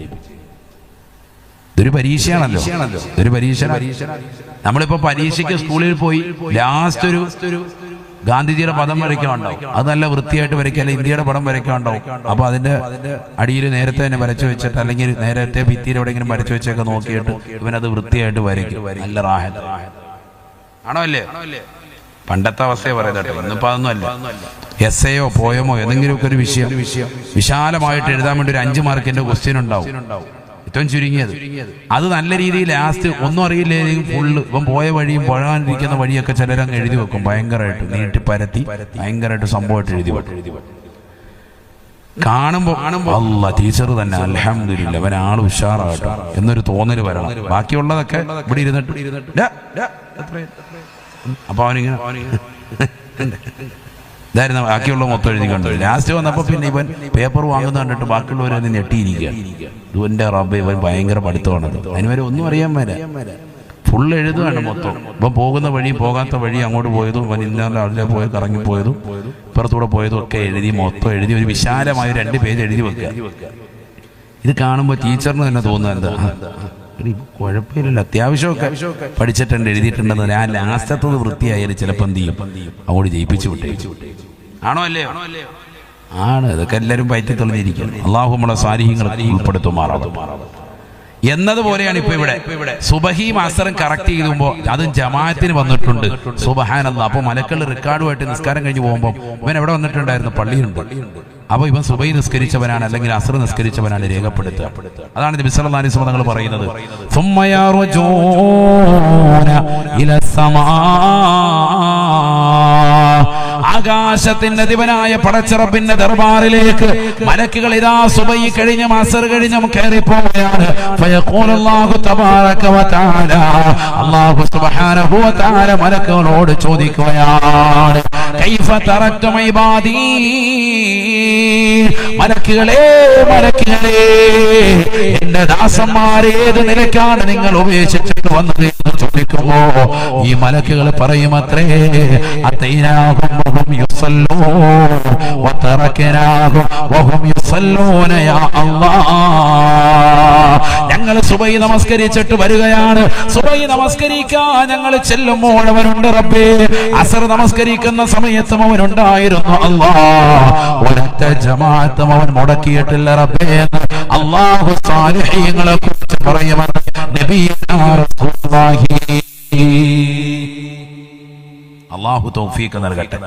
ഇതൊരു പരീക്ഷയാണല്ലോ. ഇതൊരു പരീക്ഷ. നമ്മളിപ്പോ പരീക്ഷയ്ക്ക് സ്കൂളിൽ പോയി ലാസ്റ്റ് ഒരു ഗാന്ധിജിയുടെ പദം വരയ്ക്കാനുണ്ടാവും. അത് നല്ല വൃത്തിയായിട്ട് വരയ്ക്കുക, അല്ലെങ്കിൽ ഇന്ത്യയുടെ പടം വരയ്ക്കാനുണ്ടാവും. അപ്പൊ അതിന്റെ അടിയിൽ നേരത്തെ തന്നെ വരച്ചു വെച്ചിട്ട്, അല്ലെങ്കിൽ നേരത്തെ ഭിത്തിയിൽ എവിടെയെങ്കിലും വരച്ചു വെച്ചൊക്കെ നോക്കിയിട്ട് ഇവനത് വൃത്തിയായിട്ട് വരയ്ക്കും. നല്ല റാഹത്ത് ആണോ അല്ലേ? പണ്ടത്തെ അവസ്ഥയെ പറയുന്നത്. ഇന്നിപ്പോ അതൊന്നും അല്ല. എസ്സേയോ പോയമോ ഏതെങ്കിലുമൊക്കെ ഒരു വിഷയം വിശാലമായിട്ട് എഴുതാൻ വേണ്ടി ഒരു 5 മാർക്കിന്റെ ക്വസ്റ്റ്യൻ ഉണ്ടാവും, ഏറ്റവും ചുരുങ്ങിയത്. അത് നല്ല രീതിയിൽ ലാസ്റ്റ് ഒന്നും അറിയില്ലെങ്കിൽ ഫുള്ള് ഇപ്പം പോയ വഴിയും പോകാനിരിക്കുന്ന വഴിയൊക്കെ ചിലരങ്ങ് എഴുതി വെക്കും. ഭയങ്കരമായിട്ട് നീട്ടി പരത്തി ഭയങ്കരമായിട്ട് സംഭവമായിട്ട് എഴുതി വെക്കും. കാണുമ്പോ അല്ലാ ടീച്ചർ തന്നെ അൽഹംദുലില്ലാ അവൻ ആള് ഉഷാറാകട്ടോ എന്നൊരു തോന്നല് വരണം. ബാക്കിയുള്ളതൊക്കെ ഇവിടെ ഇരുന്നിട്ട് അപ്പൊ അവനിങ്ങനെ ഇതായിരുന്നു ബാക്കിയുള്ള മൊത്തം എഴുതി കണ്ടത്. ലാസ്റ്റ് വന്നപ്പോ പിന്നെ ഇവൻ പേപ്പർ വാങ്ങുന്ന കണ്ടിട്ട് ബാക്കിയുള്ളവർ അതിന് ഞെട്ടിയിരിക്കുക. ഇവന്റെ റബ്ബ്, ഇവൻ ഭയങ്കര പഠിത്തമാണത്. അതിനുവരെ ഒന്നും അറിയാൻ വരെ ഫുള്ള് എഴുതുകയാണ് മൊത്തം. ഇപ്പം പോകുന്ന വഴി പോകാത്ത വഴി അങ്ങോട്ട് പോയതും ഇവൻ ഇന്നാണ്ട് അതിലെ പോയി കറങ്ങിപ്പോയതും ഇപ്പുറത്തൂടെ പോയതും ഒക്കെ എഴുതി മൊത്തം എഴുതി ഒരു വിശാലമായ 2 പേജ് എഴുതി വെക്കുക. ഇത് കാണുമ്പോൾ ടീച്ചറിന് തന്നെ തോന്നുന്നത് എന്താ, കുഴപ്പമില്ലല്ലോ, അത്യാവശ്യമൊക്കെ പഠിച്ചിട്ടുണ്ട്, എഴുതിയിട്ടുണ്ടെന്ന്. ഞാൻ ലാസ്റ്റത്തത് വൃത്തിയായാലും ചിലപ്പോൾ എന്ത് ചെയ്യും, അങ്ങോട്ട് ജയിപ്പിച്ചു വിട്ടേ. ആണോ അല്ലേ? ആണ്. ഇതൊക്കെ എല്ലാവരും പയറ്റി തെളിഞ്ഞിരിക്കുന്നു. അള്ളാഹു നമ്മളെ സാലിഹ്യങ്ങളെ ഉൾപ്പെടുത്തുമാറാകും എന്നതുപോലെയാണ് ഇപ്പൊ ഇവിടെ സുബഹിയും അസറും കറക്റ്റ് ചെയ്തുമ്പോ അതും ജമാഅത്തിന് വന്നിട്ടുണ്ട്. സുബ്ഹാനല്ലാഹ്. അപ്പൊ മലക്കൾ റിക്കാർഡുമായിട്ട് നിസ്കാരം കഴിഞ്ഞ് പോകുമ്പോൾ ഇവൻ എവിടെ വന്നിട്ടുണ്ടായിരുന്നു? പള്ളിയിലുണ്ട്. അപ്പൊ ഇവൻ സുബൈ നിസ്കരിച്ചവനാണ് അല്ലെങ്കിൽ അസ്ർ നിസ്കരിച്ചവനാണ് രേഖപ്പെടുത്തുക. അതാണ് നബി സല്ലല്ലാഹു അലൈഹി വസല്ലം തങ്ങൾ പറയുന്നത്, സുമ്മ യർജൂന ഇലസ്സമാ, ആകാശത്തിന്റെ അധിപനായ പടച്ച റബ്ബിന്റെ ദർബാറിലേക്ക് മലക്കുകൾ ഇതാ സുബൈ കഴിഞ്ഞും അസ്ർ കഴിഞ്ഞും കയറിപ്പോവുകയാണ്. ഫയഖൂലുല്ലാഹു തബാറക വ തആല, അല്ലാഹു സുബ്ഹാനഹു വ തആല മലക്കുകളോട് ചോദിക്കുകയാണ്, കൈഫ തറക്തും ഇബാദീ, മലക്കുകളെ എന്റെ ദാസന്മാരെ ഏത് നിലയ്ക്കാണ് നിങ്ങൾ ഉപേക്ഷിച്ചിട്ട് വന്നത് എന്ന് ചോദിക്കുമ്പോ ഈ മലക്കുകൾ പറയുമത്രേ, അതൈനാഹും വഹും യുസല്ലൂൻ വതറകനാഹും വഹും യുസല്ലൂന യാ അല്ലാഹ്, ഞങ്ങൾ സുബൈ നമസ്കരിച്ചിട്ട് വരികയാണ്, സുബൈ നമസ്കരിക്കാൻ ഞങ്ങൾ ചെല്ലുമ്പോൾ അവനുണ്ട് റബ്ബേ, അസർ നമസ്കരിക്കുന്ന സമയത്തും അവനുണ്ടായിരുന്നു അല്ലാഹ്, ഒരൊറ്റ ജമാഅത്തും അവൻ മുടക്കിയിട്ടില്ല റബ്ബേ എന്ന് അല്ലാഹു സാലിഹീങ്ങളെ കുറിച്ച് പറയുമെന്ന് നബിയുനാ റസൂലുള്ളാഹി. അല്ലാഹു തൗഫീഖ് നൽകട്ടെ.